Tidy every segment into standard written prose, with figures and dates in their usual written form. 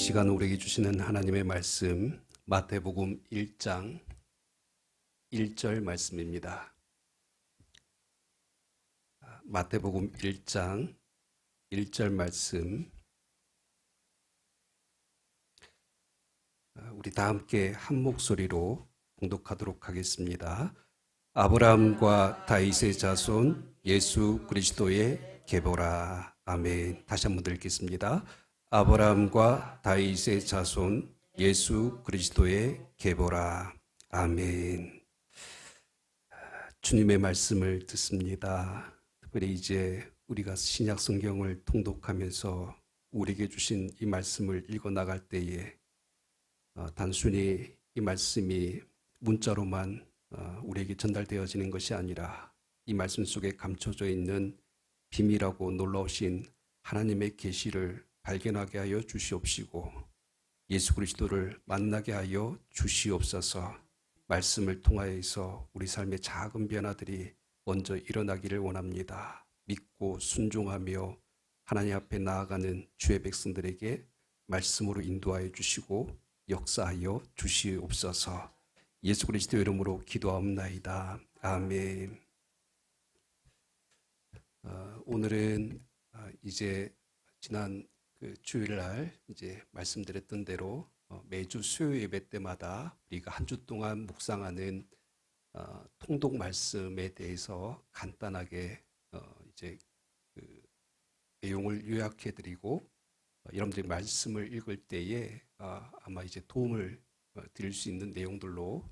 시간 우리에게 주시는 하나님의 말씀 마태복음 1장 1절 말씀입니다. 마태복음 1장 1절 말씀 우리 다 함께 한 목소리로 봉독하도록 하겠습니다. 아브라함과 다윗의 자손 예수 그리스도의 계보라. 아멘. 다시 한번 읽겠습니다. 아브라함과 다윗의 자손 예수 그리스도의 계보라. 아멘. 주님의 말씀을 듣습니다. 특별히 이제 우리가 신약 성경을 통독하면서 우리에게 주신 이 말씀을 읽어 나갈 때에 단순히 이 말씀이 문자로만 우리에게 전달되어지는 것이 아니라 이 말씀 속에 감춰져 있는 비밀하고 놀라우신 하나님의 계시를 발견하게 하여 주시옵시고 예수 그리스도를 만나게 하여 주시옵소서. 말씀을 통하여서 우리 삶의 작은 변화들이 먼저 일어나기를 원합니다. 믿고 순종하며 하나님 앞에 나아가는 주의 백성들에게 말씀으로 인도하여 주시고 역사하여 주시옵소서. 예수 그리스도 이름으로 기도하옵나이다. 아멘. 오늘은 이제 지난 주일날 이제 말씀드렸던 대로 매주 수요 예배 때마다 우리가 한 주 동안 묵상하는 통독 말씀에 대해서 간단하게 이제 그 내용을 요약해드리고 여러분들이 말씀을 읽을 때에 아마 이제 도움을 드릴 수 있는 내용들로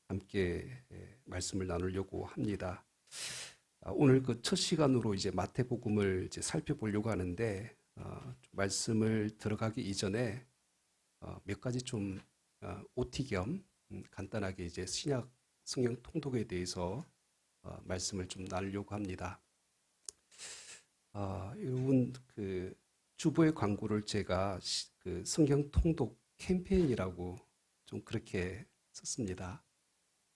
함께 말씀을 나누려고 합니다. 오늘 그 첫 시간으로 이제 마태복음을 이제 살펴보려고 하는데 말씀을 들어가기 이전에 몇 가지 좀 OT 겸 간단하게 이제 신약 성경 통독에 대해서 말씀을 좀 나누려고 합니다. 여러분 그 주보의 광고를 제가 그 성경 통독 캠페인이라고 좀 그렇게 썼습니다.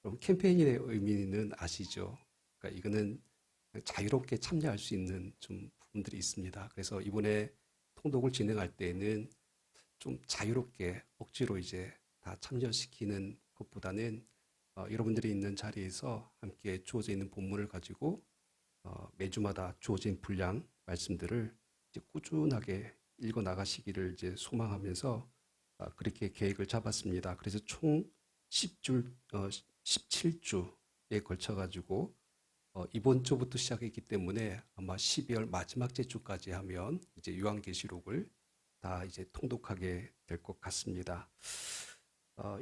그럼 캠페인의 의미는 아시죠? 그러니까 이거는 자유롭게 참여할 수 있는 좀 부분들이 있습니다. 그래서 이번에 통독을 진행할 때에는 좀 자유롭게 억지로 이제 다 참여시키는 것보다는 여러분들이 있는 자리에서 함께 주어져 있는 본문을 가지고 매주마다 주어진 분량 말씀들을 이제 꾸준하게 읽어 나가시기를 이제 소망하면서 그렇게 계획을 잡았습니다. 그래서 총 17주에 걸쳐 가지고 이번 주부터 시작했기 때문에 아마 12월 마지막 주까지 하면 이제 요한계시록을 다 이제 통독하게 될 것 같습니다.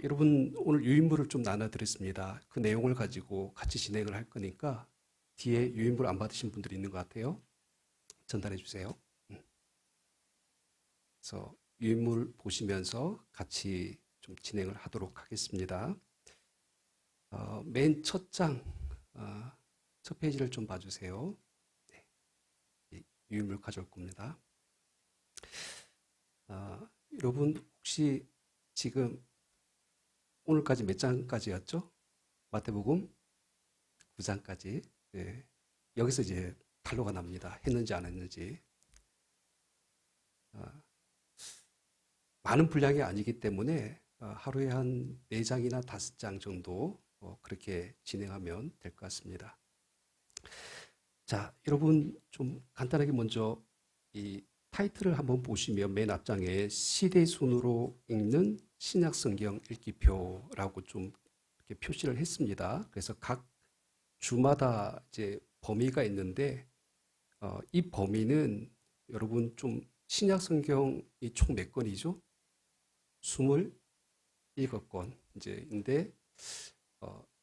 여러분 오늘 유인물을 좀 나눠드렸습니다. 그 내용을 가지고 같이 진행을 할 거니까 뒤에 유인물 안 받으신 분들이 있는 것 같아요. 전달해 주세요. 그래서 유인물 보시면서 같이 좀 진행을 하도록 하겠습니다. 맨 첫 장, 첫 페이지를 좀 봐주세요. 네, 유인물 가져올 겁니다. 여러분 혹시 지금 오늘까지 몇 장까지였죠? 마태복음 9장까지. 네. 여기서 이제 탄로가 납니다. 했는지 안 했는지. 많은 분량이 아니기 때문에 하루에 한 4장이나 5장 정도 그렇게 진행하면 될 것 같습니다. 자, 여러분 좀 간단하게 먼저 이 타이틀을 한번 보시면 맨 앞장에 시대순으로 읽는 신약성경 읽기표라고 좀 이렇게 표시를 했습니다. 그래서 각 주마다 이제 범위가 있는데 이 범위는 여러분 좀 신약성경이 총 몇 권이죠? 27권 이제인데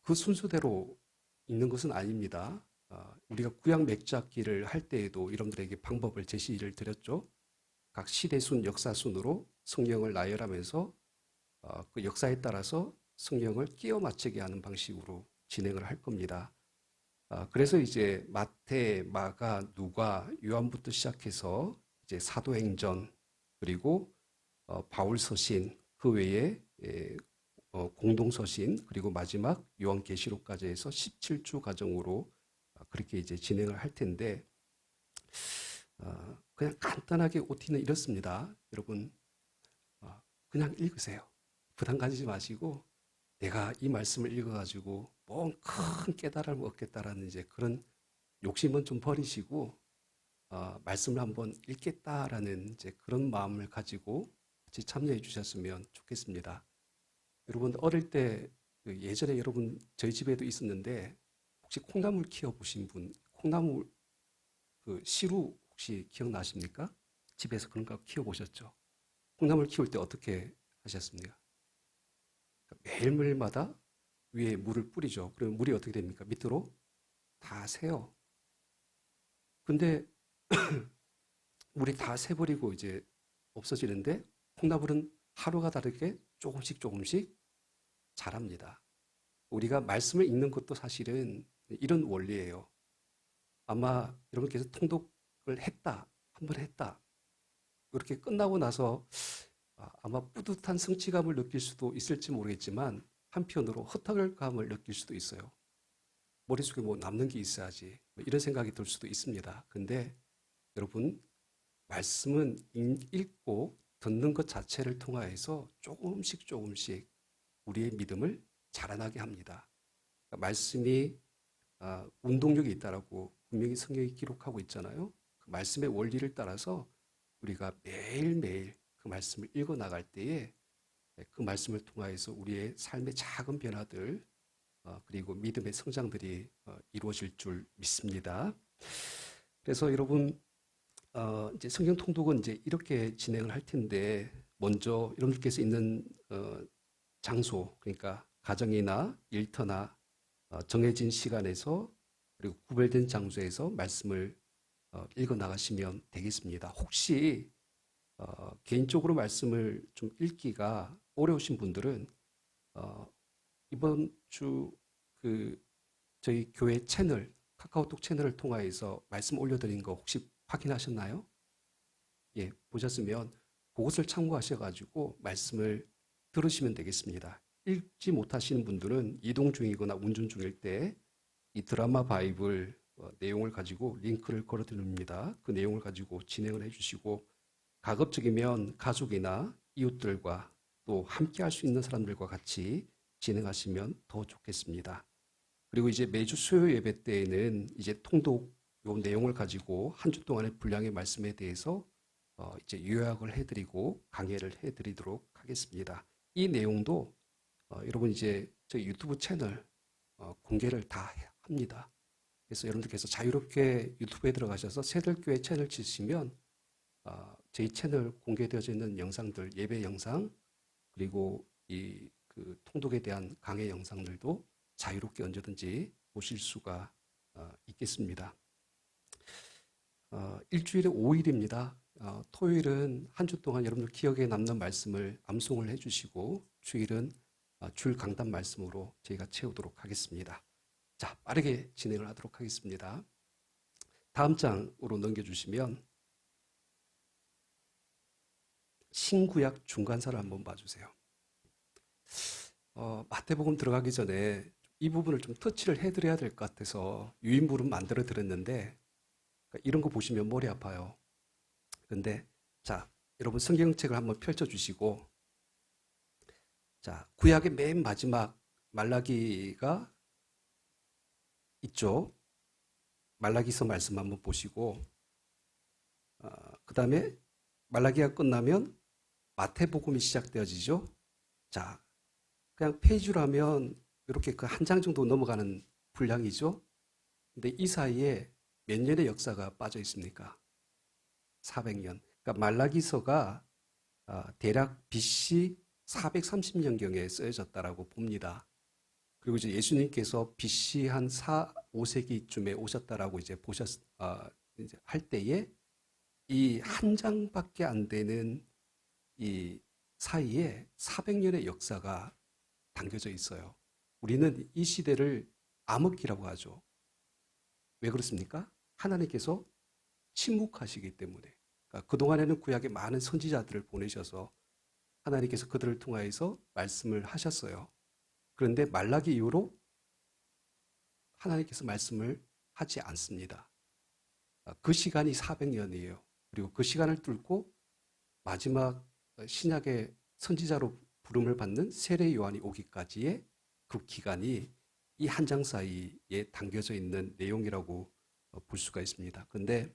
그 순서대로 읽는 것은 아닙니다. 우리가 구약 맥주악기를 할 때에도 여러분들에게 방법을 제시를 드렸죠. 각 시대순, 역사순으로 성경을 나열하면서 그 역사에 따라서 성경을 끼워 맞추게 하는 방식으로 진행을 할 겁니다. 그래서 이제 마태, 마가, 누가, 요한부터 시작해서 이제 사도행전 그리고 바울서신 그 외에 공동서신 그리고 마지막 요한계시록까지 해서 17주 과정으로 그렇게 이제 진행을 할 텐데 그냥 간단하게 OT는 이렇습니다. 여러분 그냥 읽으세요. 부담 가지지 마시고 내가 이 말씀을 읽어가지고 뭔 큰 깨달음을 얻겠다라는 이제 그런 욕심은 좀 버리시고 말씀을 한번 읽겠다라는 이제 그런 마음을 가지고 같이 참여해 주셨으면 좋겠습니다. 여러분 어릴 때 예전에 여러분 저희 집에도 있었는데 혹시 콩나물 키워보신 분, 콩나물 그 시루 혹시 기억나십니까? 집에서 그런 거 키워보셨죠? 콩나물 키울 때 어떻게 하셨습니까? 매일매일마다 위에 물을 뿌리죠. 그러면 물이 어떻게 됩니까? 밑으로 다 새요. 근데 물이 다 새버리고 이제 없어지는데 콩나물은 하루가 다르게 조금씩 조금씩 자랍니다. 우리가 말씀을 읽는 것도 사실은 이런 원리예요. 아마 여러분께서 통독을 했다, 한 번 했다. 이렇게 끝나고 나서 아마 뿌듯한 성취감을 느낄 수도 있을지 모르겠지만 한편으로 허탈감을 느낄 수도 있어요. 머릿속에 뭐 남는 게 있어야지. 뭐 이런 생각이 들 수도 있습니다. 근데 여러분, 말씀은 읽고 듣는 것 자체를 통하여서 조금씩 조금씩 우리의 믿음을 자라나게 합니다. 그러니까 말씀이 운동력이 있다라고 분명히 성경이 기록하고 있잖아요. 그 말씀의 원리를 따라서 우리가 매일매일 그 말씀을 읽어 나갈 때에 그 말씀을 통하여서 우리의 삶의 작은 변화들 그리고 믿음의 성장들이 이루어질 줄 믿습니다. 그래서 여러분 이제 성경 통독은 이제 이렇게 진행을 할 텐데 먼저 여러분들께서 있는 장소 그러니까 가정이나 일터나 정해진 시간에서 그리고 구별된 장소에서 말씀을 읽어 나가시면 되겠습니다. 혹시 개인적으로 말씀을 좀 읽기가 어려우신 분들은 이번 주 그 저희 교회 채널 카카오톡 채널을 통하여서 말씀 올려드린 거 혹시 확인하셨나요? 예, 보셨으면 그것을 참고하셔가지고 말씀을 들으시면 되겠습니다. 읽지 못하시는 분들은 이동 중이거나 운전 중일 때 이 드라마 바이블 내용을 가지고 링크를 걸어드립니다. 그 내용을 가지고 진행을 해주시고 가급적이면 가족이나 이웃들과 또 함께 할 수 있는 사람들과 같이 진행하시면 더 좋겠습니다. 그리고 이제 매주 수요 예배 때에는 이제 통독 요 내용을 가지고 한 주 동안의 분량의 말씀에 대해서 이제 요약을 해드리고 강해를 해드리도록 하겠습니다. 이 내용도 여러분 이제 저희 유튜브 채널 공개를 다 합니다. 그래서 여러분들께서 자유롭게 유튜브에 들어가셔서 새들교회 채널 치시면 저희 채널 공개되어져 있는 영상들, 예배 영상 그리고 이 그 통독에 대한 강해 영상들도 자유롭게 언제든지 보실 수가 있겠습니다. 일주일에 5일입니다. 토요일은 한 주 동안 여러분들 기억에 남는 말씀을 암송을 해주시고 주일은 주일 강단 말씀으로 저희가 채우도록 하겠습니다. 자, 빠르게 진행을 하도록 하겠습니다. 다음 장으로 넘겨주시면 신구약 중간사를 한번 봐주세요. 마태복음 들어가기 전에 이 부분을 좀 터치를 해드려야 될 것 같아서 유인물은 만들어 드렸는데 이런 거 보시면 머리 아파요. 근데 자, 여러분 성경책을 한번 펼쳐주시고 자, 구약의 맨 마지막 말라기가 있죠. 말라기서 말씀 한번 보시고 그 다음에 말라기가 끝나면 마태복음이 시작되어지죠. 자, 그냥 페이지로 하면 이렇게 그 한 장 정도 넘어가는 분량이죠. 근데 이 사이에 몇 년의 역사가 빠져 있습니까? 400년. 그러니까 말라기서가 대략 BC 430년경에 쓰여졌다라고 봅니다. 그리고 이제 예수님께서 BC 한 4, 5세기쯤에 오셨다라고 이제 이제 할 때에 이 한 장밖에 안 되는 이 사이에 400년의 역사가 담겨져 있어요. 우리는 이 시대를 암흑기라고 하죠. 왜 그렇습니까? 하나님께서 침묵하시기 때문에. 그러니까 그동안에는 구약에 많은 선지자들을 보내셔서 하나님께서 그들을 통하여서 말씀을 하셨어요. 그런데 말라기 이후로 하나님께서 말씀을 하지 않습니다. 그 시간이 400년이에요. 그리고 그 시간을 뚫고 마지막 신약의 선지자로 부름을 받는 세례 요한이 오기까지의 그 기간이 이 한 장 사이에 담겨져 있는 내용이라고 볼 수가 있습니다. 그런데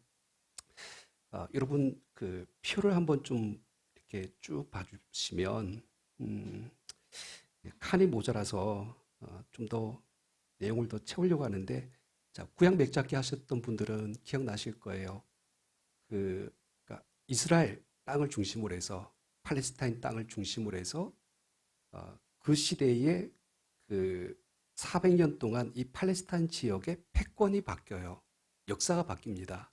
여러분 그 표를 한번 좀 이렇게 쭉 봐주시면 칸이 모자라서 좀 더 내용을 더 채우려고 하는데, 자, 구약 맥잡기 하셨던 분들은 기억나실 거예요. 그러니까 이스라엘 땅을 중심으로 해서 팔레스타인 땅을 중심으로 해서 그 시대에 그 400년 동안 이 팔레스타인 지역의 패권이 바뀌어요. 역사가 바뀝니다.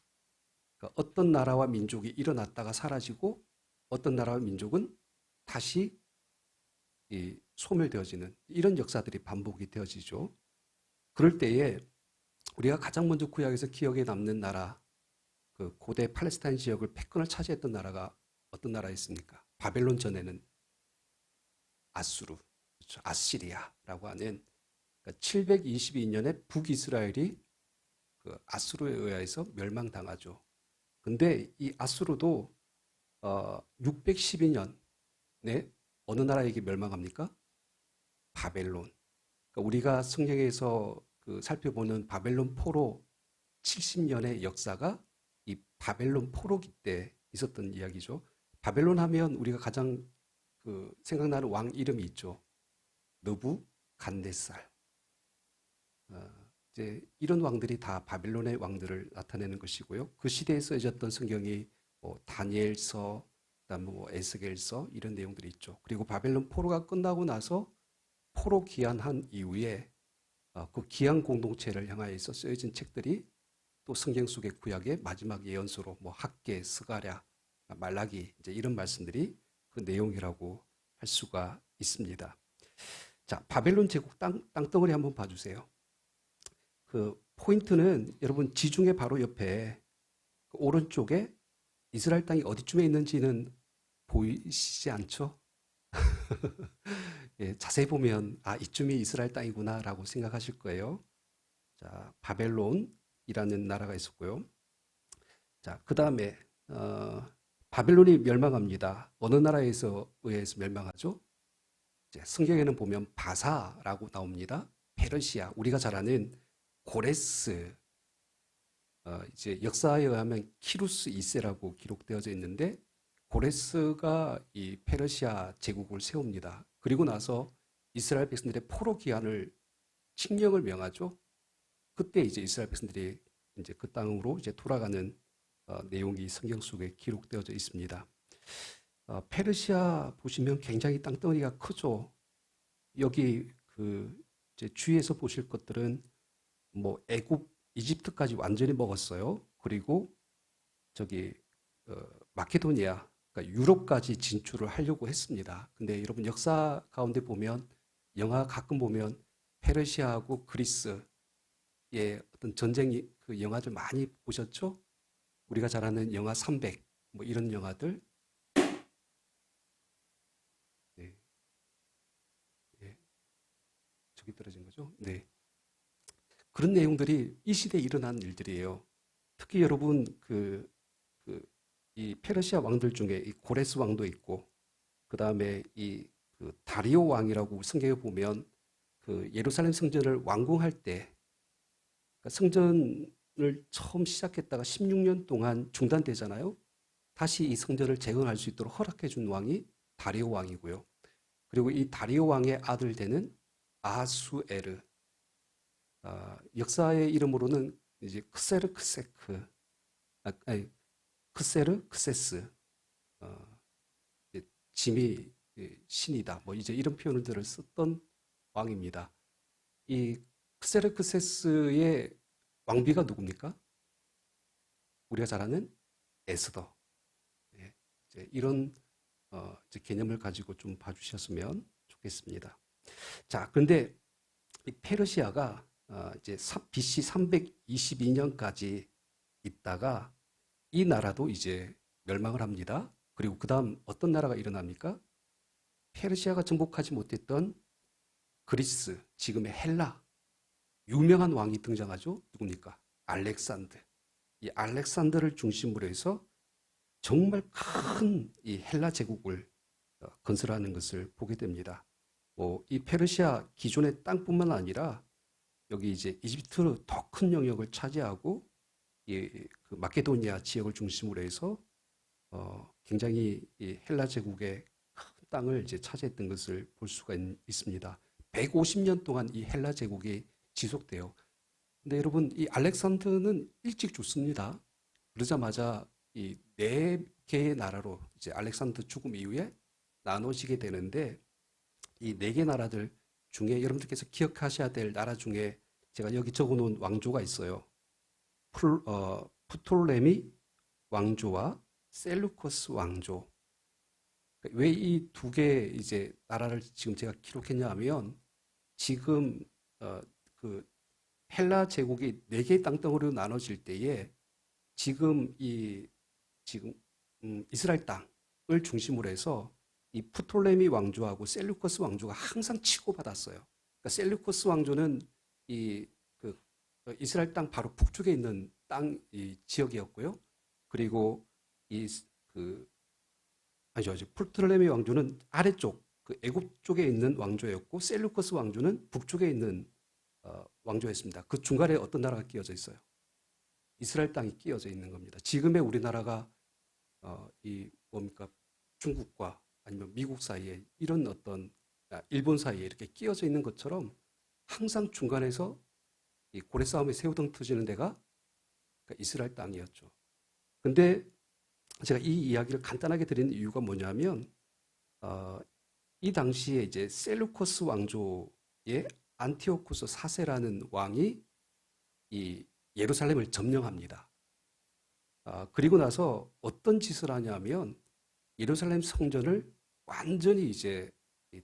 그러니까 어떤 나라와 민족이 일어났다가 사라지고 어떤 나라와 민족은 다시 소멸되어지는 이런 역사들이 반복이 되어지죠. 그럴 때에 우리가 가장 먼저 구약에서 기억에 남는 나라, 그 고대 팔레스타인 지역을 패권을 차지했던 나라가 어떤 나라였습니까? 바벨론 전에는 아수르, 그렇죠. 아시리아라고 하는, 그러니까 722년에 북이스라엘이 그 아수르에 의해서 멸망당하죠. 근데 이 아수르도 612년에 어느 나라에게 멸망합니까? 바벨론. 그러니까 우리가 성경에서 그 살펴보는 바벨론 포로 70년의 역사가 이 바벨론 포로기 때 있었던 이야기죠. 바벨론 하면 우리가 가장 그 생각나는 왕 이름이 있죠. 느부갓네살. 이제 이런 왕들이 다 바벨론의 왕들을 나타내는 것이고요. 그 시대에 써졌던 성경이 뭐 다니엘서, 그다음 뭐 에스겔서 이런 내용들이 있죠. 그리고 바벨론 포로가 끝나고 나서 포로 귀환한 이후에 그 귀환 공동체를 향하여서 쓰여진 책들이 또 성경 속의 구약의 마지막 예언서로 뭐 학개, 스가랴, 말라기 이제 이런 말씀들이 그 내용이라고 할 수가 있습니다. 자, 바벨론 제국 땅덩어리 한번 봐주세요. 그 포인트는 여러분 지중해 바로 옆에 그 오른쪽에 이스라엘 땅이 어디쯤에 있는지는 보이시지 않죠? 예, 자세히 보면 이쯤이 이스라엘 땅이구나라고 생각하실 거예요. 자, 바벨론이라는 나라가 있었고요. 자, 그 다음에 바벨론이 멸망합니다. 어느 나라에서 의해서 멸망하죠? 이제 성경에는 보면 바사라고 나옵니다. 페르시아, 우리가 잘 아는 고레스, 이제 역사에 의하면 키루스 2세라고 기록되어져 있는데 고레스가 이 페르시아 제국을 세웁니다. 그리고 나서 이스라엘 백성들의 포로 기한을 칙령을 명하죠. 그때 이제 이스라엘 백성들이 이제 그 땅으로 이제 돌아가는 내용이 성경 속에 기록되어져 있습니다. 페르시아 보시면 굉장히 땅덩어리가 크죠. 여기 그 이제 주위에서 보실 것들은 뭐 애굽, 이집트까지 완전히 먹었어요. 그리고 저기 마케도니아, 그러니까 유럽까지 진출을 하려고 했습니다. 근데 여러분 역사 가운데 보면 영화 가끔 보면 페르시아하고 그리스의 어떤 전쟁 그 영화들 많이 보셨죠? 우리가 잘 아는 영화 300, 뭐 이런 영화들. 네, 네, 저기 떨어진 거죠? 네. 그런 내용들이 이 시대에 일어난 일들이에요. 특히 여러분 이 페르시아 왕들 중에 이 고레스 왕도 있고, 그 다음에 그 다리오 왕이라고 성경에 보면 그 예루살렘 성전을 완공할 때, 그러니까 성전을 처음 시작했다가 16년 동안 중단되잖아요. 다시 이 성전을 재건할 수 있도록 허락해 준 왕이 다리오 왕이고요. 그리고 이 다리오 왕의 아들 되는 아하수에르, 역사의 이름으로는 이제 크세르크세크, 아니, 크세르크세스, 짐이 신이다. 뭐 이제 이런 표현들을 썼던 왕입니다. 이 크세르크세스의 왕비가 누굽니까? 우리가 잘 아는 에스더. 예, 이제 이런 이제 개념을 가지고 좀 봐주셨으면 좋겠습니다. 자, 그런데 이 페르시아가 이제 BC 322년까지 있다가 이 나라도 이제 멸망을 합니다. 그리고 그 다음 어떤 나라가 일어납니까? 페르시아가 정복하지 못했던 그리스, 지금의 헬라, 유명한 왕이 등장하죠. 누굽니까? 알렉산드. 이 알렉산더를 중심으로 해서 정말 큰 이 헬라 제국을 건설하는 것을 보게 됩니다. 이 페르시아 기존의 땅뿐만 아니라 여기 이제 이집트 더 큰 영역을 차지하고 그 마케도니아 지역을 중심으로 해서 굉장히 이 헬라 제국의 큰 땅을 이제 차지했던 것을 볼 수가 있습니다. 150년 동안 이 헬라 제국이 지속돼요. 근데 여러분 이 알렉산더는 일찍 죽습니다. 그러자마자 이 네 개의 나라로 이제 알렉산더 죽음 이후에 나눠지게 되는데 이 네 개 나라들 중에 여러분들께서 기억하셔야 될 나라 중에 제가 여기 적어놓은 왕조가 있어요. 프톨레미 왕조와 셀루커스 왕조. 왜 이 두 개 이제 나라를 지금 제가 기록했냐 하면 지금 그 헬라 제국이 네 개의 땅덩어리로 나눠질 때에 지금 지금 이스라엘 땅을 중심으로 해서 이 프톨레미 왕조하고 셀루커스 왕조가 항상 치고받았어요. 그러니까 셀루커스 왕조는 그 이스라엘 땅 바로 북쪽에 있는 땅 지역이었고요. 그리고 아니죠. 프톨레미 왕조는 아래쪽 그 애굽 쪽에 있는 왕조였고 셀루커스 왕조는 북쪽에 있는 왕조였습니다. 그 중간에 어떤 나라가 끼어져 있어요? 이스라엘 땅이 끼어져 있는 겁니다. 지금의 우리나라가 뭡니까? 중국과 아니면 미국 사이에 이런 일본 사이에 이렇게 끼어져 있는 것처럼 항상 중간에서 이 고래 싸움에 새우등 터지는 데가 그러니까 이스라엘 땅이었죠. 근데 제가 이 이야기를 간단하게 드리는 이유가 뭐냐면 이 당시에 이제 셀루커스 왕조의 안티오쿠스 4세라는 왕이 이 예루살렘을 점령합니다. 그리고 나서 어떤 짓을 하냐면 예루살렘 성전을 완전히 이제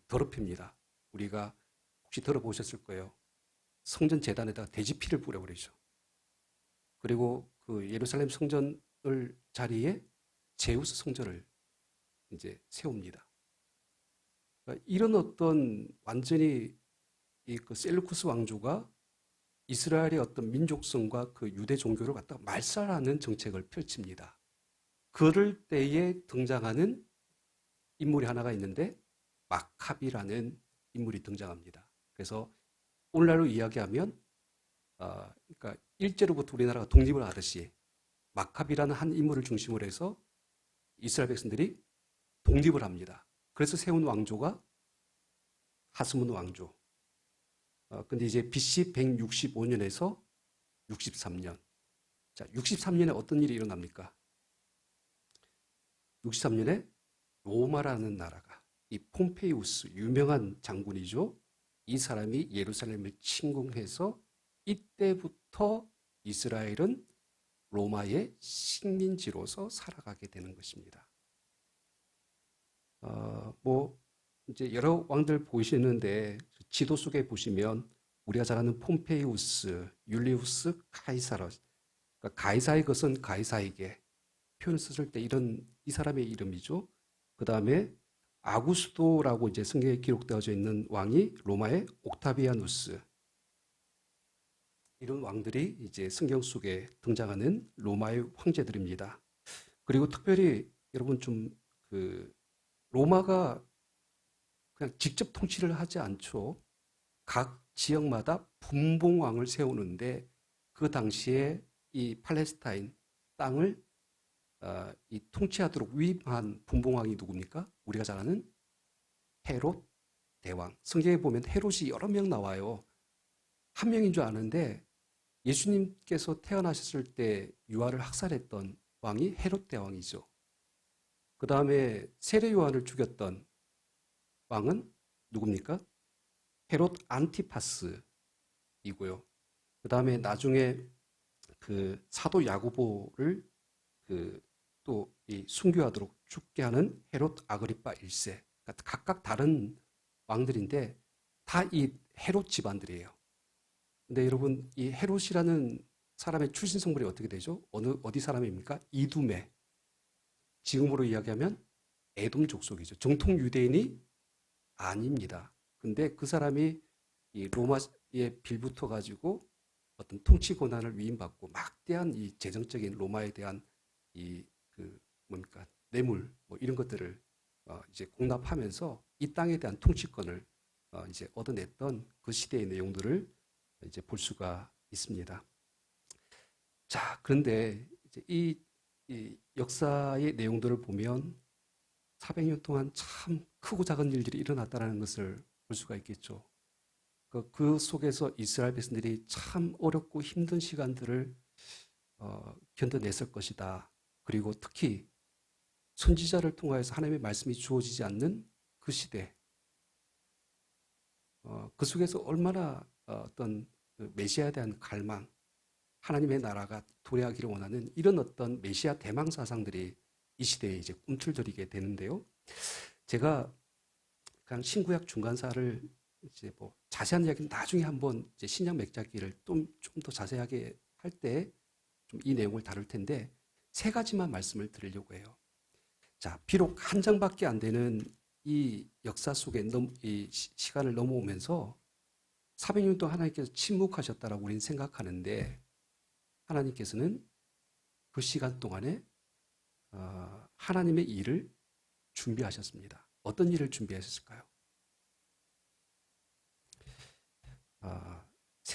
더럽힙니다. 우리가 혹시 들어보셨을 거예요. 성전 제단에다가 돼지피를 뿌려버리죠. 그리고 그 예루살렘 성전을 자리에 제우스 성전을 이제 세웁니다. 그러니까 이런 어떤 완전히 그 셀루쿠스 왕조가 이스라엘의 어떤 민족성과 그 유대 종교를 갖다가 말살하는 정책을 펼칩니다. 그럴 때에 등장하는 인물이 하나가 있는데 마카비라는 인물이 등장합니다. 그래서 오늘날로 이야기하면 그러니까 일제로부터 우리나라가 독립을 하듯이 마카비라는 한 인물을 중심으로 해서 이스라엘 백성들이 독립을 합니다. 그래서 세운 왕조가 하스몬 왕조. 근데 이제 BC 165년에서 63년. 자, 63년에 어떤 일이 일어납니까? 63년에 로마라는 나라가 이 폼페이우스 유명한 장군이죠. 이 사람이 예루살렘을 침공해서 이때부터 이스라엘은 로마의 식민지로서 살아가게 되는 것입니다. 이제 여러 왕들 보이시는데 지도 속에 보시면 우리가 잘 아는 폼페이우스, 율리우스, 카이사르. 그러니까 가이사의 것은 가이사에게 표현을 썼을 때 이 사람의 이름이죠. 그 다음에 아구스도라고 이제 성경에 기록되어져 있는 왕이 로마의 옥타비아누스. 이런 왕들이 이제 성경 속에 등장하는 로마의 황제들입니다. 그리고 특별히 여러분 로마가 그냥 직접 통치를 하지 않죠. 각 지역마다 분봉왕을 세우는데 그 당시에 이 팔레스타인 땅을 이 통치하도록 위임한 분봉왕이 누굽니까? 우리가 잘 아는 헤롯 대왕. 성경에 보면 헤롯이 여러 명 나와요. 한 명인 줄 아는데 예수님께서 태어나셨을 때 유아를 학살했던 왕이 헤롯 대왕이죠. 그 다음에 세례 요한을 죽였던 왕은 누굽니까? 헤롯 안티파스이고요. 그 다음에 나중에 그 사도 야고보를 또 이 순교하도록 죽게 하는 헤롯 아그리파 1세. 각각 다른 왕들인데 다 이 헤롯 집안들이에요. 근데 여러분 이 헤롯이라는 사람의 출신 성분이 어떻게 되죠? 어디 사람입니까? 이두메. 지금으로 이야기하면 에돔 족속이죠. 정통 유대인이 아닙니다. 근데 그 사람이 이 로마에 빌붙어 가지고 어떤 통치 권한을 위임받고 막대한 이 재정적인 로마에 대한 이 뭡니까 뇌물 뭐 이런 것들을 이제 공납하면서 이 땅에 대한 통치권을 이제 얻어냈던 그 시대의 내용들을 이제 볼 수가 있습니다. 자, 그런데 이제 이 역사의 내용들을 보면 400년 동안 참 크고 작은 일들이 일어났다는 것을 볼 수가 있겠죠. 그 속에서 이스라엘 백성들이 참 어렵고 힘든 시간들을 견뎌냈을 것이다. 그리고 특히 선지자를 통하여서 하나님의 말씀이 주어지지 않는 그 시대, 그 속에서 얼마나 어떤 그 메시아에 대한 갈망, 하나님의 나라가 도래하기를 원하는 이런 어떤 메시아 대망 사상들이 이 시대에 이제 꿈틀거리게 되는데요. 제가 그냥 신구약 중간사를 이제 뭐 자세한 이야기는 나중에 한번 이제 신약 맥자기를 좀 더 자세하게 할 때 좀 이 내용을 다룰 텐데 세 가지만 말씀을 드리려고 해요. 자, 비록 한 장밖에 안 되는 이 역사 속에 이 시간을 넘어오면서 400년 동안 하나님께서 침묵하셨다라고 우리는 생각하는데 하나님께서는 그 시간 동안에 하나님의 일을 준비하셨습니다. 어떤 일을 준비하셨을까요?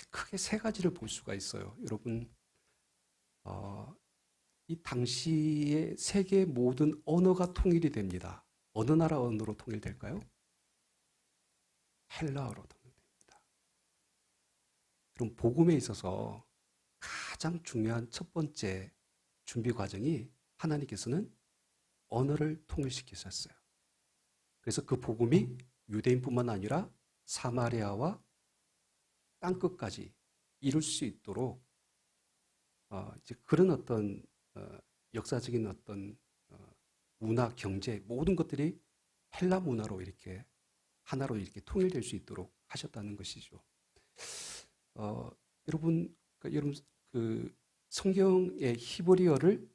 크게 세 가지를 볼 수가 있어요. 여러분, 이 당시에 세계 모든 언어가 통일이 됩니다. 어느 나라 언어로 통일될까요? 헬라어로 통일됩니다. 그럼 복음에 있어서 가장 중요한 첫 번째 준비 과정이 하나님께서는 언어를 통일시키셨어요. 그래서 그 복음이 유대인뿐만 아니라 사마리아와 땅끝까지 이룰 수 있도록 이제 그런 어떤 역사적인 어떤 문화, 경제 모든 것들이 헬라 문화로 이렇게 하나로 이렇게 통일될 수 있도록 하셨다는 것이죠. 여러분, 여러분 그 성경의 히브리어를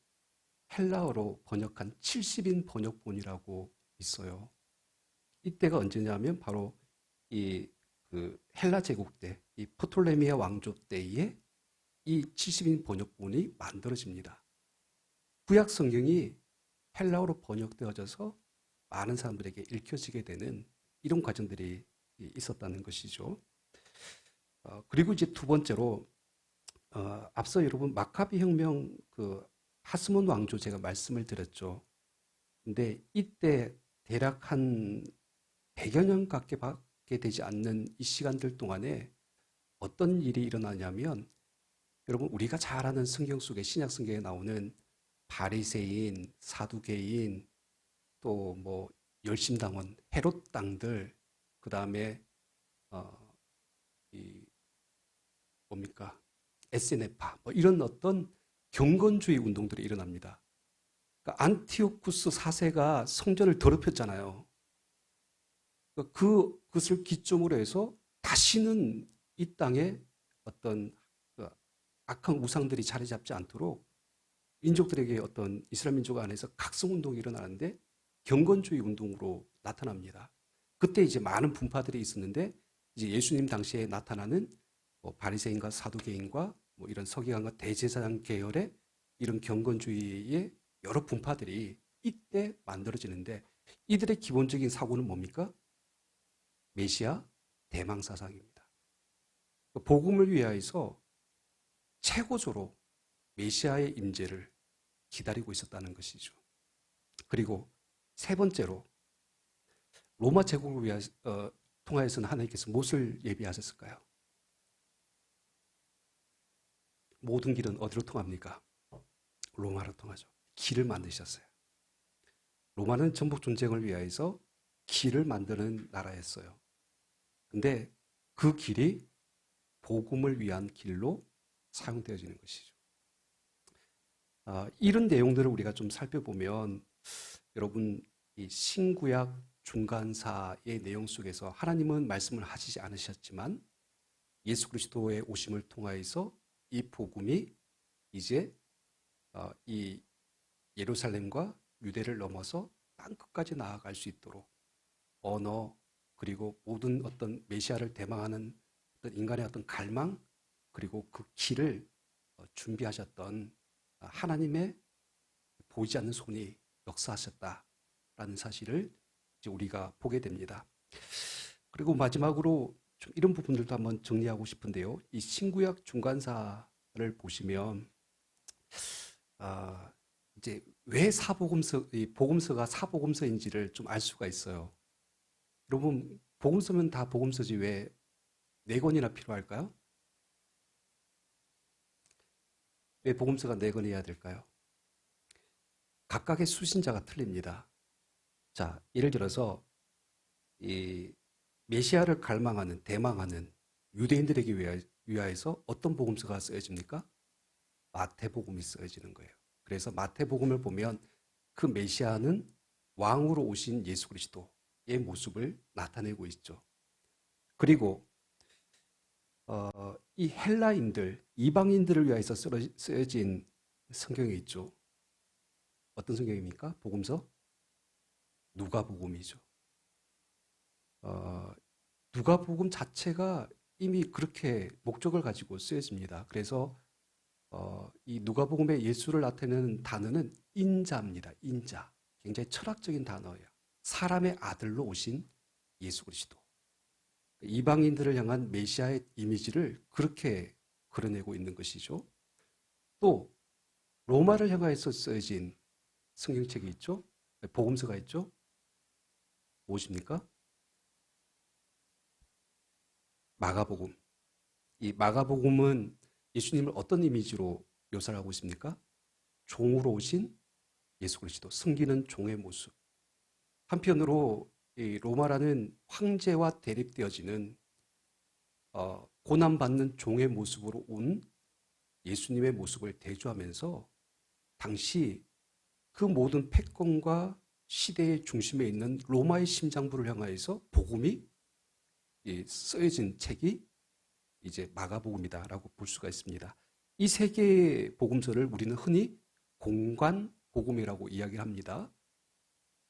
헬라어로 번역한 70인 번역본이라고 있어요. 이때가 언제냐면 바로 이 그 헬라 제국 때, 이 프톨레미아 왕조 때에 이 70인 번역본이 만들어집니다. 구약 성경이 헬라어로 번역되어져서 많은 사람들에게 읽혀지게 되는 이런 과정들이 있었다는 것이죠. 그리고 이제 두 번째로 앞서 여러분 마카비 혁명 그 하스몬 왕조 제가 말씀을 드렸죠. 근데 이때 대략 한 100여 년 밖에 되지 않는 이 시간들 동안에 어떤 일이 일어나냐면 여러분 우리가 잘 아는 성경 속에 신약 성경에 나오는 바리새인, 사두개인, 또 뭐 열심당원, 헤롯 당들, 그 다음에 이 뭡니까 에세네파, 뭐 이런 어떤 경건주의 운동들이 일어납니다. 그러니까 안티오쿠스 4세가 성전을 더럽혔잖아요. 그것을 기점으로 해서 다시는 이 땅에 어떤 악한 우상들이 자리 잡지 않도록 민족들에게 어떤 이스라엘 민족 안에서 각성운동이 일어나는데 경건주의 운동으로 나타납니다. 그때 이제 많은 분파들이 있었는데 이제 예수님 당시에 나타나는 뭐 바리새인과 사두개인과 뭐 이런 서기관과 대제사장 계열의 이런 경건주의의 여러 분파들이 이때 만들어지는데 이들의 기본적인 사고는 뭡니까? 메시아 대망 사상입니다. 복음을 위하여서 최고조로 메시아의 임재를 기다리고 있었다는 것이죠. 그리고 세 번째로 로마 제국을 통하여서는 하나님께서 무엇을 예비하셨을까요? 모든 길은 어디로 통합니까? 로마로 통하죠. 길을 만드셨어요. 로마는 전복 전쟁을 위하여서 길을 만드는 나라였어요. 근데 그 길이 복음을 위한 길로 사용되어지는 것이죠. 이런 내용들을 우리가 좀 살펴보면 여러분 이 신구약 중간사의 내용 속에서 하나님은 말씀을 하시지 않으셨지만 예수 그리스도의 오심을 통하여서 이 복음이 이제 이 예루살렘과 유대를 넘어서 땅끝까지 나아갈 수 있도록 언어 그리고 모든 어떤 메시아를 대망하는 어떤 인간의 어떤 갈망 그리고 그 길을 준비하셨던 하나님의 보이지 않는 손이 역사하셨다라는 사실을 이제 우리가 보게 됩니다. 그리고 마지막으로 좀 이런 부분들도 한번 정리하고 싶은데요. 이 신구약 중간사를 보시면 아, 이제 왜 이 복음서가 사복음서인지를 좀 알 수가 있어요. 여러분, 복음서면 다 복음서지 왜 네 권이나 필요할까요? 왜 복음서가 네 권이어야 될까요? 각각의 수신자가 틀립니다. 자, 예를 들어서 이 메시아를 갈망하는, 대망하는 유대인들에게 위하여서 어떤 복음서가 쓰여집니까? 마태복음이 쓰여지는 거예요. 그래서 마태복음을 보면 그 메시아는 왕으로 오신 예수 그리스도의 모습을 나타내고 있죠. 그리고 이 헬라인들, 이방인들을 위해서 쓰여진 성경이 있죠. 어떤 성경입니까? 복음서? 누가복음이죠. 누가복음 자체가 이미 그렇게 목적을 가지고 쓰여집니다. 그래서 이 누가복음의 예수를 나타내는 단어는 인자입니다. 인자. 굉장히 철학적인 단어예요. 사람의 아들로 오신 예수 그리스도. 이방인들을 향한 메시아의 이미지를 그렇게 그려내고 있는 것이죠. 또 로마를 향하여서 쓰여진 성경책이 있죠. 복음서가 있죠. 무엇입니까? 마가복음. 이 마가복음은 예수님을 어떤 이미지로 묘사를 하고 있습니까? 종으로 오신 예수 그리스도, 섬기는 종의 모습. 한편으로 이 로마라는 황제와 대립되어지는 고난받는 종의 모습으로 온 예수님의 모습을 대조하면서 당시 그 모든 패권과 시대의 중심에 있는 로마의 심장부를 향하여서 복음이 쓰여진 책이 이제 마가복음이다라고 볼 수가 있습니다. 이 세 개의 복음서를 우리는 흔히 공간 복음이라고 이야기를 합니다.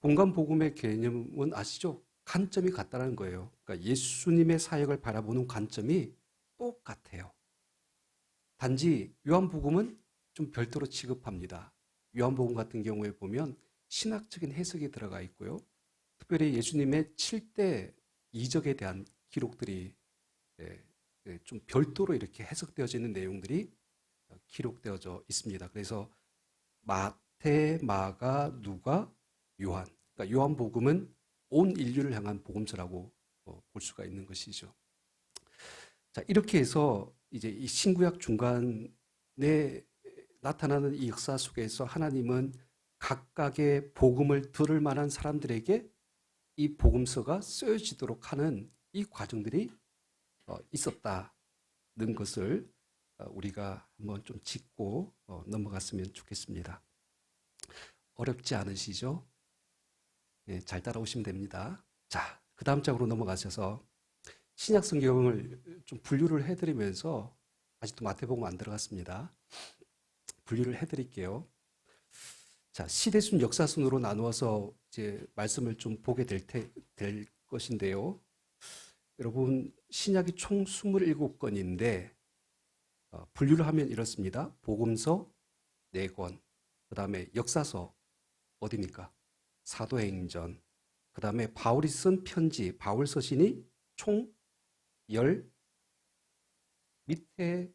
공간 복음의 개념은 아시죠? 관점이 같다는 거예요. 그러니까 예수님의 사역을 바라보는 관점이 똑같아요. 단지 요한복음은 좀 별도로 취급합니다. 요한복음 같은 경우에 보면 신학적인 해석이 들어가 있고요. 특별히 예수님의 7대 이적에 대한 기록들이 좀 별도로 이렇게 해석되어지는 내용들이 기록되어져 있습니다. 그래서 마태, 마가, 누가, 요한. 그러니까 요한복음은 온 인류를 향한 복음서라고 볼 수가 있는 것이죠. 자, 이렇게 해서 이제 이 신구약 중간에 나타나는 이 역사 속에서 하나님은 각각의 복음을 들을 만한 사람들에게 이 복음서가 쓰여지도록 하는 이 과정들이 있었다는 것을 우리가 한번 좀 짚고 넘어갔으면 좋겠습니다. 어렵지 않으시죠? 네, 잘 따라오시면 됩니다. 자, 그 다음 장으로 넘어가셔서 신약 성경을 좀 분류를 해드리면서 아직도 마태복음 안 들어갔습니다. 분류를 해드릴게요. 자, 시대순 역사순으로 나누어서 이제 말씀을 좀 보게 될 것인데요. 여러분, 신약이 총 27권인데 분류를 하면 이렇습니다. 복음서 4권, 그 다음에 역사서 어디입니까? 사도행전, 그 다음에 바울이 쓴 편지, 바울 서신이 총 10, 밑에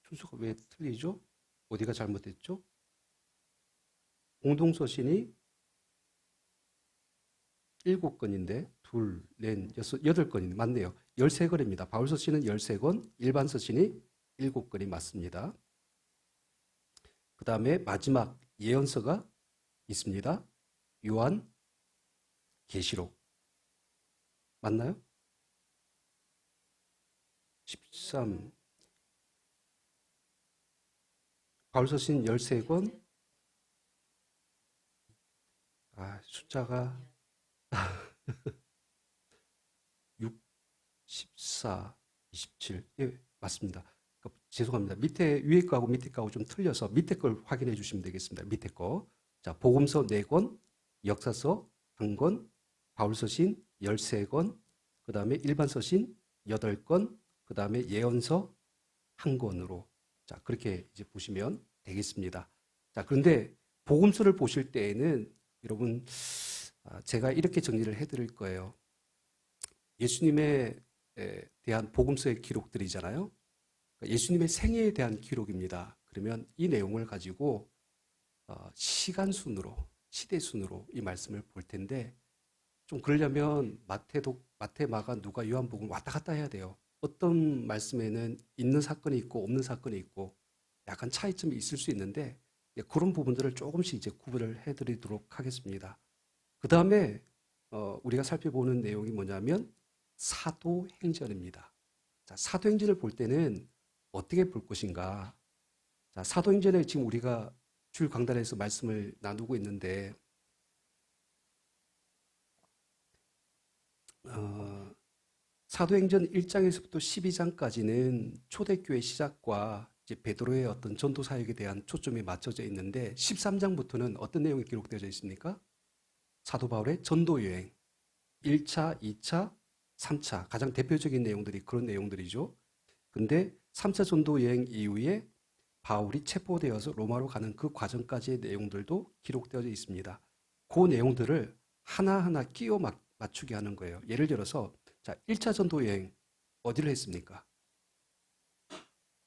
순서가 왜 틀리죠? 어디가 잘못됐죠? 공동서신이 7권인데 둘, 넷, 여섯, 8권인데 맞네요. 13권입니다. 바울 서신은 13권, 일반 서신이 7권이 맞습니다. 그 다음에 마지막 예언서가 있습니다. 요한, 계시록. 맞나요? 13. 바울 서신 13권. 숫자가 6, 14, 27. 예, 맞습니다. 죄송합니다. 위에 거하고 밑에 거하고 좀 틀려서 밑에 걸 확인해 주시면 되겠습니다. 밑에 거. 자, 복음서 4권, 역사서 1권, 바울서신 13권, 그 다음에 일반서신 8권, 그 다음에 예언서 1권으로. 자, 그렇게 이제 보시면 되겠습니다. 자, 그런데 복음서를 보실 때에는 여러분, 제가 이렇게 정리를 해드릴 거예요. 예수님에 대한 복음서의 기록들이잖아요. 그러니까 예수님의 생애에 대한 기록입니다. 그러면 이 내용을 가지고 시간 순으로, 시대 순으로 이 말씀을 볼 텐데, 좀 그러려면 마태, 마가, 누가, 요한복음 왔다 갔다 해야 돼요. 어떤 말씀에는 있는 사건이 있고 없는 사건이 있고 약간 차이점이 있을 수 있는데, 그런 부분들을 조금씩 이제 구분을 해드리도록 하겠습니다. 그 다음에 우리가 살펴보는 내용이 뭐냐면 사도행전입니다. 자, 사도행전을 볼 때는 어떻게 볼 것인가? 자, 사도행전에 지금 우리가 주일 강단에서 말씀을 나누고 있는데 사도행전 1장에서부터 12장까지는 초대교회 시작과 이제 베드로의 어떤 전도 사역에 대한 초점이 맞춰져 있는데 13장부터는 어떤 내용이 기록되어 있습니까? 사도 바울의 전도 여행 1차, 2차, 3차 가장 대표적인 내용들이 그런 내용들이죠. 근데 3차 전도 여행 이후에 바울이 체포되어서 로마로 가는 그 과정까지의 내용들도 기록되어 있습니다. 그 내용들을 하나하나 끼워 맞추게 하는 거예요. 예를 들어서 자, 1차 전도 여행 어디를 했습니까?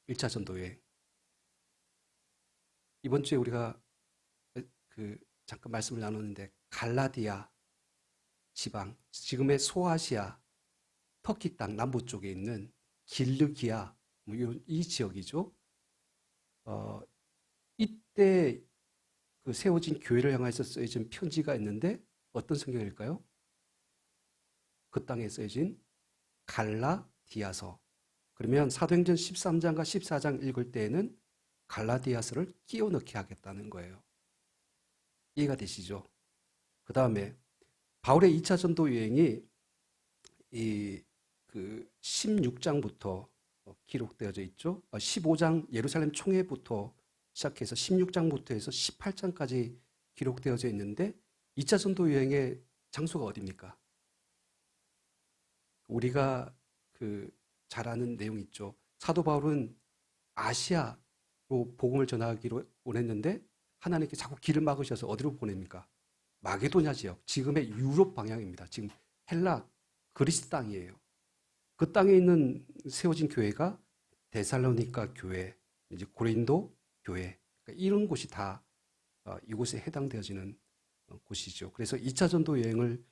1차 전도 여행. 이번 주에 우리가 잠깐 말씀을 나눴는데 갈라디아 지방, 지금의 소아시아, 터키 땅 남부 쪽에 있는 길르기아 뭐 이 지역이죠. 이때 그 세워진 교회를 향해서 쓰여진 편지가 있는데 어떤 성경일까요? 그 땅에 쓰여진 갈라디아서. 그러면 사도행전 13장과 14장 읽을 때에는 갈라디아서를 끼워 넣게 하겠다는 거예요. 이해가 되시죠? 그 다음에 바울의 2차 전도 여행이 그 16장부터 기록되어져 있죠. 15장 예루살렘 총회부터 시작해서 16장부터 해서 18장까지 기록되어져 있는데 2차 전도 여행의 장소가 어디입니까? 우리가 잘 아는 내용 있죠. 사도 바울은 아시아로 복음을 전하기로 원했는데 하나님께 자꾸 길을 막으셔서 어디로 보냅니까? 마게도냐 지역, 지금의 유럽 방향입니다. 지금 헬라, 그리스 땅이에요. 그 땅에 있는 세워진 교회가 데살로니가 교회, 이제 고린도 교회, 그러니까 이런 곳이 다 이곳에 해당되어지는 곳이죠. 그래서 2차 전도 여행을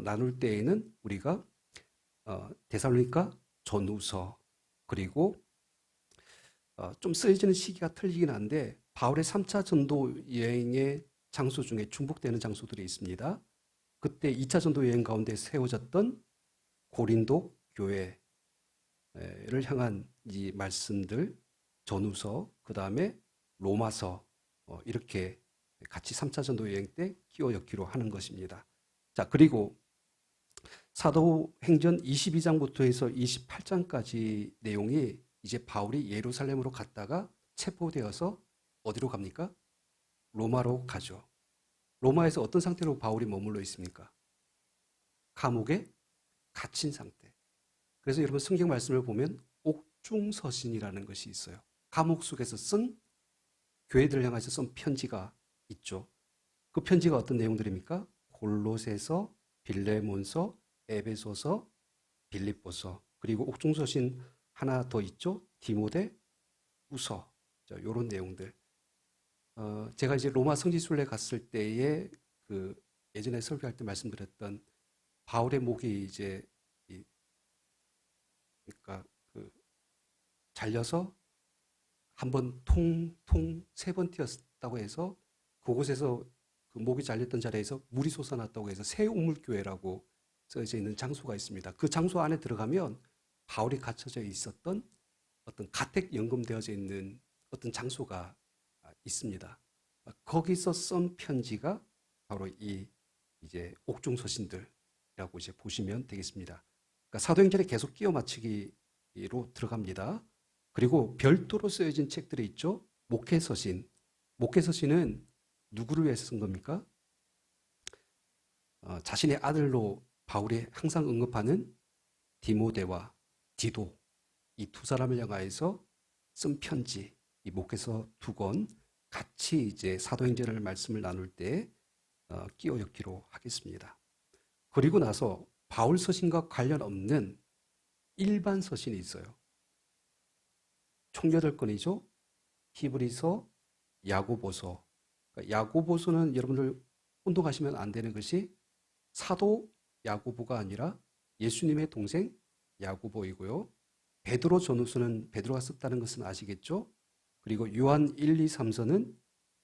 나눌 때에는 우리가 데살로니가 전후서 그리고 좀 쓰여지는 시기가 틀리긴 한데 바울의 3차 전도 여행의 장소 중에 중복되는 장소들이 있습니다. 그때 2차 전도 여행 가운데 세워졌던 고린도 교회를 향한 이 말씀들 전후서 그 다음에 로마서 이렇게 같이 3차 전도 여행 때 끼워 엮기로 하는 것입니다. 자, 그리고 사도행전 22장부터 해서 28장까지 내용이 이제 바울이 예루살렘으로 갔다가 체포되어서 어디로 갑니까? 로마로 가죠. 로마에서 어떤 상태로 바울이 머물러 있습니까? 감옥에 갇힌 상태. 그래서 여러분 성경 말씀을 보면 옥중서신이라는 것이 있어요. 감옥 속에서 쓴 교회들을 향해서 쓴 편지가 있죠. 그 편지가 어떤 내용들입니까? 골로새서, 빌레몬서, 에베소서, 빌립보서, 그리고 옥중서신 하나 더 있죠. 디모데 후서. 이런 내용들. 제가 이제 로마 성지순례 갔을 때에 예전에 설교할 때 말씀드렸던 바울의 목이 이제 그러니까 잘려서 한 번 세 번 튀었다고 해서 그곳에서 그 목이 잘렸던 자리에서 물이 솟아났다고 해서 새 우물교회라고 써져 있는 장소가 있습니다. 그 장소 안에 들어가면 바울이 갇혀져 있었던 어떤 가택 연금되어져 있는 어떤 장소가 있습니다. 거기서 쓴 편지가 바로 이 이제 옥중서신들이라고 이제 보시면 되겠습니다. 그러니까 사도행전에 계속 끼워 맞추기로 들어갑니다. 그리고 별도로 쓰여진 책들이 있죠. 목회서신. 목회서신은 누구를 위해서 쓴 겁니까? 자신의 아들로 바울이 항상 언급하는 디모데와 디도 이 두 사람을 향하여서 쓴 편지, 이 목회서 2권 같이 이제 사도행전을 말씀을 나눌 때 끼워 엮기로 하겠습니다. 그리고 나서 바울 서신과 관련 없는 일반 서신이 있어요. 총 8권이죠. 히브리서, 야고보서. 그러니까 야고보서는 여러분들 혼동하시면 안 되는 것이 사도 야고보가 아니라 예수님의 동생 야고보이고요. 베드로 전후서는 베드로가 썼다는 것은 아시겠죠? 그리고 요한 1, 2, 3서는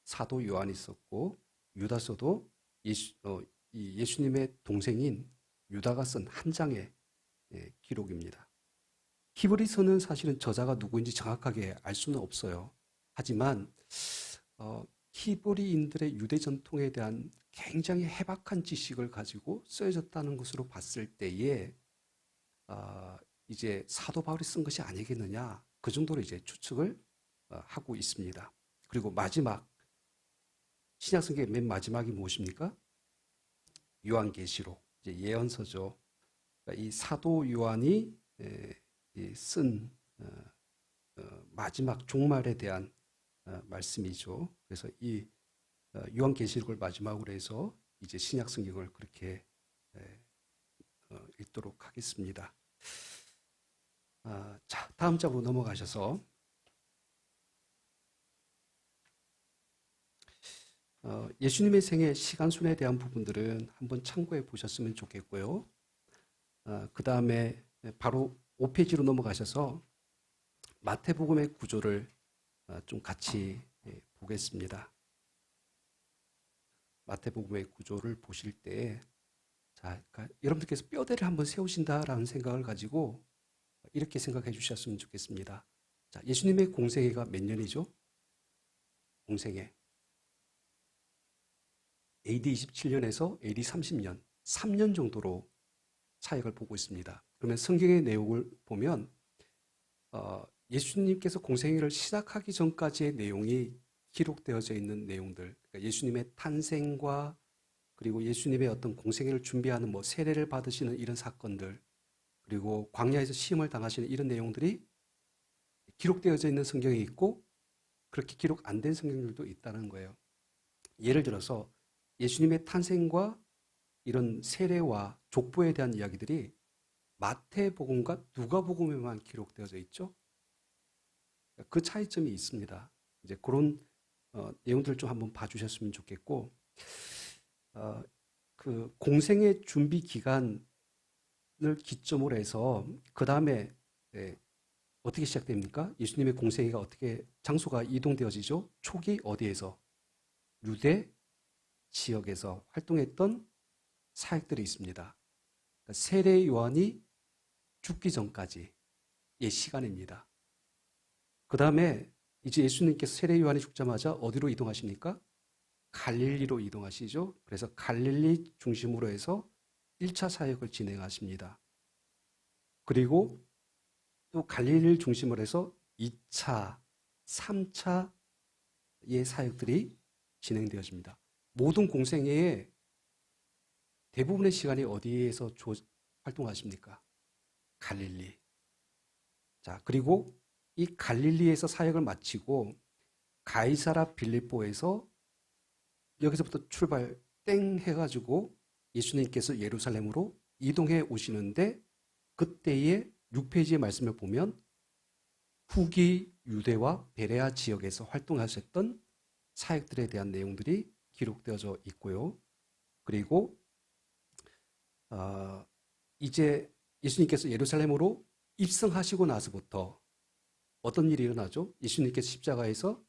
사도 요한이 썼고 유다서도 예수님의 동생인 유다가 쓴 한 장의 기록입니다. 히브리서는 사실은 저자가 누구인지 정확하게 알 수는 없어요. 하지만 히브리인들의 유대 전통에 대한 굉장히 해박한 지식을 가지고 쓰여졌다는 것으로 봤을 때에 이제 사도 바울이 쓴 것이 아니겠느냐, 그 정도로 이제 추측을 하고 있습니다. 그리고 마지막 신약성경의 맨 마지막이 무엇입니까? 요한계시록, 이제 예언서죠. 그러니까 이 사도 요한이 쓴 마지막 종말에 대한 말씀이죠. 그래서 이 요한계시록을 마지막으로 해서 이제 신약성경을 그렇게 읽도록 하겠습니다. 자, 다음 장으로 넘어가셔서 예수님의 생애 시간순에 대한 부분들은 한번 참고해 보셨으면 좋겠고요. 그 다음에 바로 5페이지로 넘어가셔서 마태복음의 구조를 좀 같이 보겠습니다. 마태복음의 구조를 보실 때, 자, 그러니까 여러분들께서 뼈대를 한번 세우신다라는 생각을 가지고 이렇게 생각해 주셨으면 좋겠습니다. 자, 예수님의 공생애가 몇 년이죠? 공생애. AD 27년에서 AD 30년, 3년 정도로 사역을 보고 있습니다. 그러면 성경의 내용을 보면 예수님께서 공생애를 시작하기 전까지의 내용이 기록되어져 있는 내용들, 그러니까 예수님의 탄생과 그리고 예수님의 어떤 공생애를 준비하는 뭐 세례를 받으시는 이런 사건들, 그리고 광야에서 시험을 당하시는 이런 내용들이 기록되어져 있는 성경이 있고 그렇게 기록 안 된 성경들도 있다는 거예요. 예를 들어서 예수님의 탄생과 이런 세례와 족보에 대한 이야기들이 마태복음과 누가복음에만 기록되어져 있죠. 그 차이점이 있습니다. 이제 그런 내용들을 좀 한번 봐주셨으면 좋겠고, 그 공생의 준비 기간을 기점으로 해서 그 다음에 어떻게 시작됩니까? 예수님의 공생애가 어떻게 장소가 이동되어지죠? 초기 어디에서? 유대 지역에서 활동했던 사역들이 있습니다. 그러니까 세례 요한이 죽기 전까지의 시간입니다. 그 다음에 이제 예수님께서 세례 요한이 죽자마자 어디로 이동하십니까? 갈릴리로 이동하시죠. 그래서 갈릴리 중심으로 해서 1차 사역을 진행하십니다. 그리고 또 갈릴리를 중심으로 해서 2차, 3차의 사역들이 진행되어집니다. 모든 공생애의 대부분의 시간이 어디에서 활동하십니까? 갈릴리. 자, 그리고 이 갈릴리에서 사역을 마치고 가이사라 빌립보에서 여기서부터 출발 땡 해가지고 예수님께서 예루살렘으로 이동해 오시는데, 그때의 6페이지의 말씀을 보면 후기 유대와 베레아 지역에서 활동하셨던 사역들에 대한 내용들이 기록되어져 있고요. 그리고 이제 예수님께서 예루살렘으로 입성하시고 나서부터 어떤 일이 일어나죠? 예수님께서 십자가에서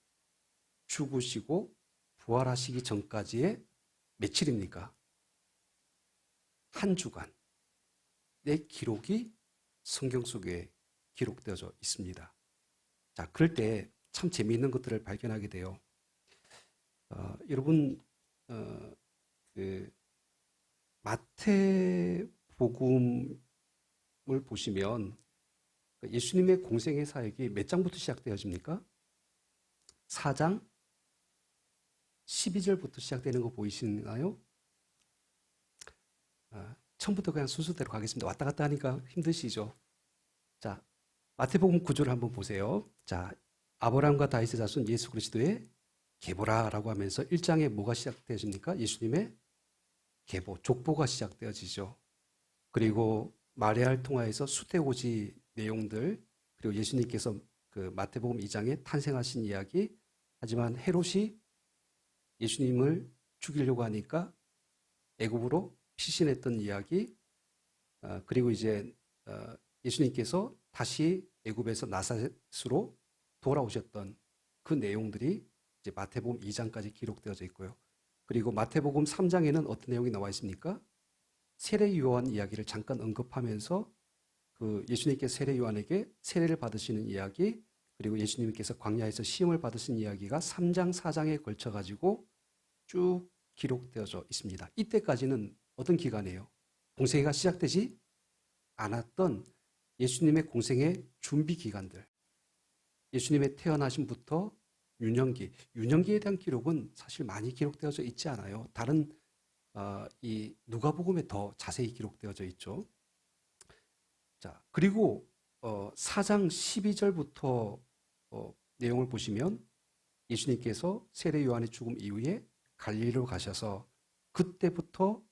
죽으시고 부활하시기 전까지의 며칠입니까? 한 주간의 기록이 성경 속에 기록되어져 있습니다. 자, 그럴 때 참 재미있는 것들을 발견하게 돼요. 여러분, 그 마태복음을 보시면 예수님의 공생의 사역이 몇 장부터 시작되어집니까? 4장 12절부터 시작되는 거 보이시나요? 처음부터 그냥 순서대로 가겠습니다. 왔다 갔다 하니까 힘드시죠? 자, 마태복음 9절을 한번 보세요. 자, 아브라함과 다윗의 자손 예수 그리스도의 계보라라고 하면서 1장에 뭐가 시작되어집니까? 예수님의 계보, 족보가 시작되어지죠. 그리고 마리아를 통하여서 수태고지 내용들, 그리고 예수님께서 그 마태복음 2장에 탄생하신 이야기, 하지만 헤롯이 예수님을 죽이려고 하니까 애굽으로 피신했던 이야기, 그리고 이제 예수님께서 다시 애굽에서 나사렛으로 돌아오셨던 그 내용들이 이제 마태복음 2장까지 기록되어져 있고요. 그리고 마태복음 3장에는 어떤 내용이 나와 있습니까? 세례 요한 이야기를 잠깐 언급하면서 그 예수님께서 세례 요한에게 세례를 받으시는 이야기, 그리고 예수님께서 광야에서 시험을 받으신 이야기가 3장, 4장에 걸쳐 가지고 쭉 기록되어져 있습니다. 이때까지는 어떤 기간이에요? 공생애가 시작되지 않았던 예수님의 공생애 준비 기간들. 예수님의 태어나심부터 유년기에 대한 기록은 사실 많이 기록되어져 있지 않아요. 다른 이 누가복음에 더 자세히 기록되어져 있죠. 자, 그리고 4장 12절부터 내용을 보시면 예수님께서 세례 요한의 죽음 이후에 갈릴리로 가셔서 그때부터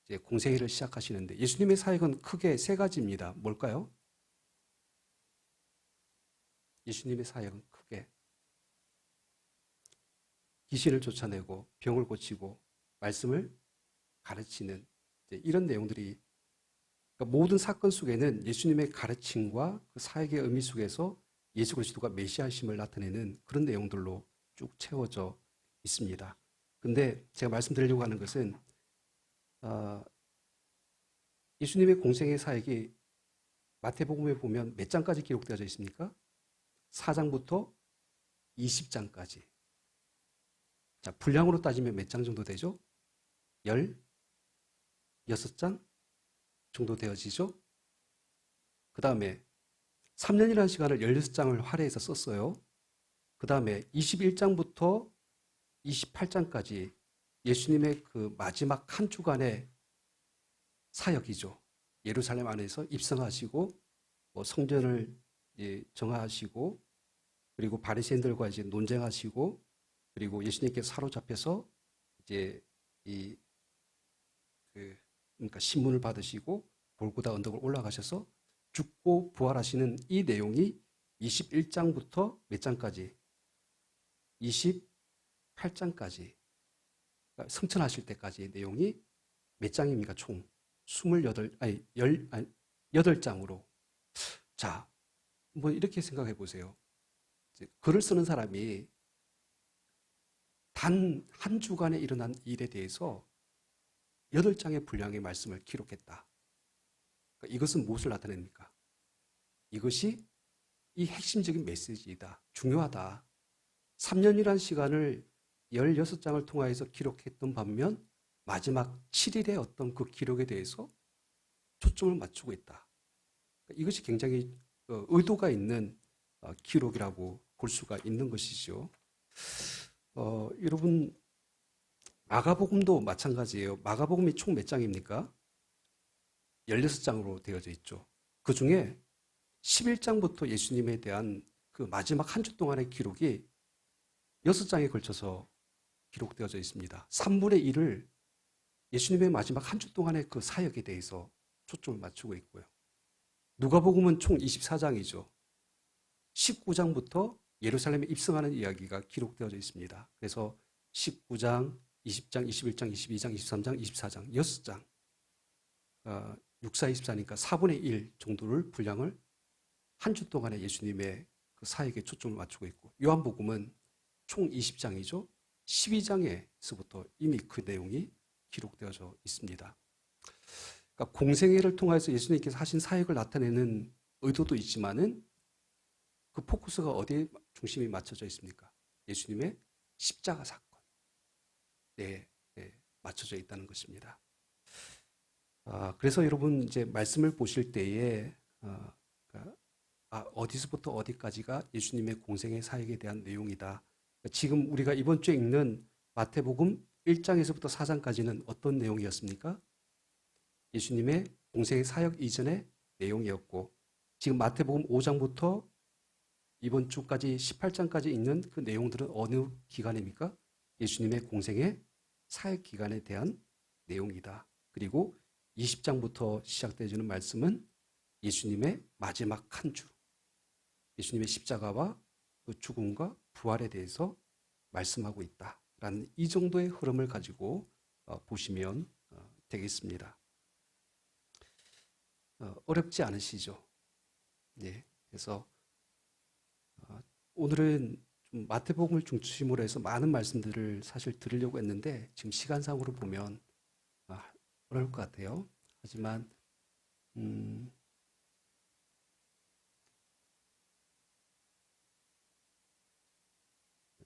이제 공생애를 시작하시는데 예수님의 사역은 크게 세 가지입니다. 뭘까요? 예수님의 사역은 크게 귀신을 쫓아내고 병을 고치고 말씀을 가르치는 이런 내용들이, 그러니까 모든 사건 속에는 예수님의 가르침과 그 사역의 의미 속에서 예수 그리스도가 메시아심을 나타내는 그런 내용들로 쭉 채워져 있습니다. 근데 제가 말씀드리려고 하는 것은 예수님의 공생애 사역이 마태복음에 보면 몇 장까지 기록되어져 있습니까? 4장부터 20장까지. 자, 분량으로 따지면 몇 장 정도 되죠? 16장 정도 되어지죠? 그 다음에 3년이라는 시간을 16장을 할애해서 썼어요. 그 다음에 21장부터 28장까지 예수님의 그 마지막 한 주간의 사역이죠. 예루살렘 안에서 입성하시고 뭐 성전을 정하시고 그리고 바리새인들과 이제 논쟁하시고 그리고 예수님께서 사로잡혀서 이제 그러니까 신문을 받으시고 골고다 언덕을 올라가셔서 죽고 부활하시는 이 내용이 21장부터 몇 장까지? 28장까지. 그러니까 승천하실 때까지의 내용이 몇 장입니까? 총 8장으로. 자, 뭐 이렇게 생각해 보세요. 글을 쓰는 사람이 단 한 주간에 일어난 일에 대해서 8장의 분량의 말씀을 기록했다. 그러니까 이것은 무엇을 나타냅니까? 이것이 이 핵심적인 메시지이다. 중요하다. 3년이라는 시간을 16장을 통하여서 기록했던 반면 마지막 7일의 어떤 그 기록에 대해서 초점을 맞추고 있다. 그러니까 이것이 굉장히 의도가 있는 기록이라고 볼 수가 있는 것이죠. 여러분 마가복음도 마찬가지예요. 마가복음이 총 몇 장입니까? 16장으로 되어져 있죠. 그 중에 11장부터 예수님에 대한 그 마지막 한 주 동안의 기록이 6장에 걸쳐서 기록되어져 있습니다. 3분의 1을 예수님의 마지막 한 주 동안의 그 사역에 대해서 초점을 맞추고 있고요. 누가복음은 총 24장이죠. 19장부터 예루살렘에 입성하는 이야기가 기록되어져 있습니다. 그래서 19장, 20장, 21장, 22장, 23장, 24장, 6장, 6, 4, 24니까 4분의 1 정도를 분량을 한 주 동안의 예수님의 그 사역에 초점을 맞추고 있고, 요한복음은 총 20장이죠. 12장에서부터 이미 그 내용이 기록되어져 있습니다. 그러니까 공생애를 통해서 예수님께서 하신 사역을 나타내는 의도도 있지만은 그 포커스가 어디에 중심이 맞춰져 있습니까? 예수님의 십자가 사건. 네, 맞춰져 있다는 것입니다. 그래서 여러분 이제 말씀을 보실 때에 어디서부터 어디까지가 예수님의 공생의 사역에 대한 내용이다. 지금 우리가 이번 주에 읽는 마태복음 1장에서부터 4장까지는 어떤 내용이었습니까? 예수님의 공생의 사역 이전의 내용이었고, 지금 마태복음 5장부터 이번 주까지 18장까지 읽는 그 내용들은 어느 기간입니까? 예수님의 공생의 사역 기간에 대한 내용이다. 그리고 20장부터 시작되어지는 말씀은 예수님의 마지막 한 주, 예수님의 십자가와 그 죽음과 부활에 대해서 말씀하고 있다라는 이 정도의 흐름을 가지고 보시면 되겠습니다. 어렵지 않으시죠? 네. 그래서 오늘은 좀 마태복음을 중심으로 해서 많은 말씀들을 사실 드리려고 했는데 지금 시간상으로 보면 어려울 것 같아요. 하지만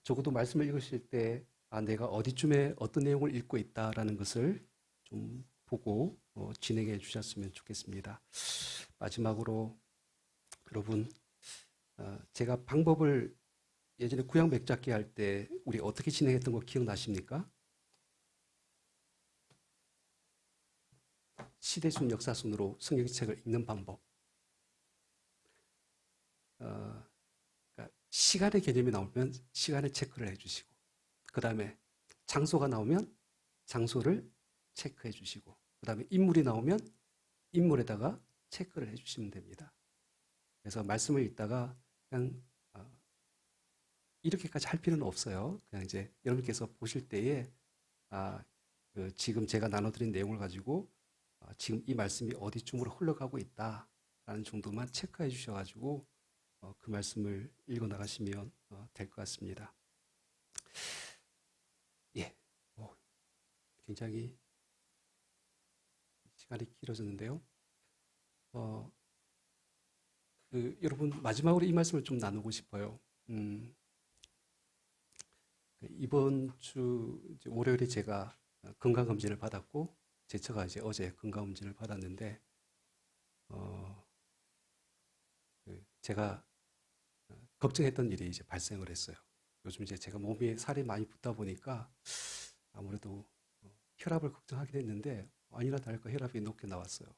적어도 말씀을 읽으실 때 내가 어디쯤에 어떤 내용을 읽고 있다라는 것을 좀 보고 진행해 주셨으면 좋겠습니다. 마지막으로 여러분, 제가 방법을 예전에 구약 맥잡기 할 때 우리 어떻게 진행했던 거 기억나십니까? 시대순 역사순으로 성경책을 읽는 방법. 그러니까 시간의 개념이 나오면 시간에 체크를 해주시고, 그 다음에 장소가 나오면 장소를 체크해 주시고, 그 다음에 인물이 나오면 인물에다가 체크를 해주시면 됩니다. 그래서 말씀을 읽다가 그냥 이렇게까지 할 필요는 없어요. 그냥 이제 여러분께서 보실 때에 지금 제가 나눠드린 내용을 가지고 지금 이 말씀이 어디쯤으로 흘러가고 있다라는 정도만 체크해 주셔가지고 그 말씀을 읽어 나가시면 될 것 같습니다. 예, 굉장히 시간이 길어졌는데요. 여러분 마지막으로 이 말씀을 좀 나누고 싶어요. 이번 주 이제 월요일에 제가 건강검진을 받았고 제 처가 이제 어제 건강검진을 받았는데 제가 걱정했던 일이 이제 발생을 했어요. 요즘 이제 제가 몸에 살이 많이 붙다 보니까 아무래도 혈압을 걱정하게 됐는데 아니나 다를까 혈압이 높게 나왔어요.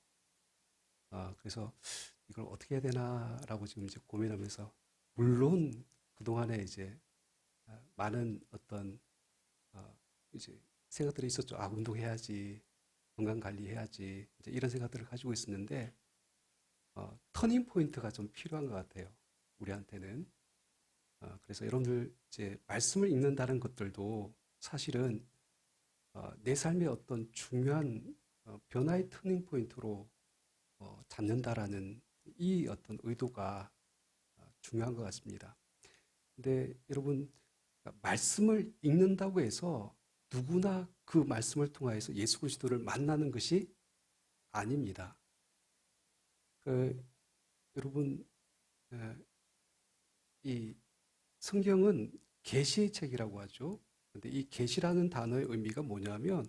그래서 이걸 어떻게 해야 되나라고 지금 이제 고민하면서 물론 그동안에 이제 많은 어떤 이제 생각들이 있었죠. 운동해야지, 건강 관리해야지, 이제 이런 생각들을 가지고 있었는데 터닝 포인트가 좀 필요한 것 같아요. 우리한테는. 그래서 여러분들 이제 말씀을 읽는다는 것들도 사실은 내 삶의 어떤 중요한 변화의 터닝 포인트로 잡는다라는 이 어떤 의도가 중요한 것 같습니다. 근데 여러분 말씀을 읽는다고 해서 누구나 그 말씀을 통하여서 예수 그리스도를 만나는 것이 아닙니다. 여러분 이 성경은 계시의 책이라고 하죠. 근데 이 계시라는 단어의 의미가 뭐냐면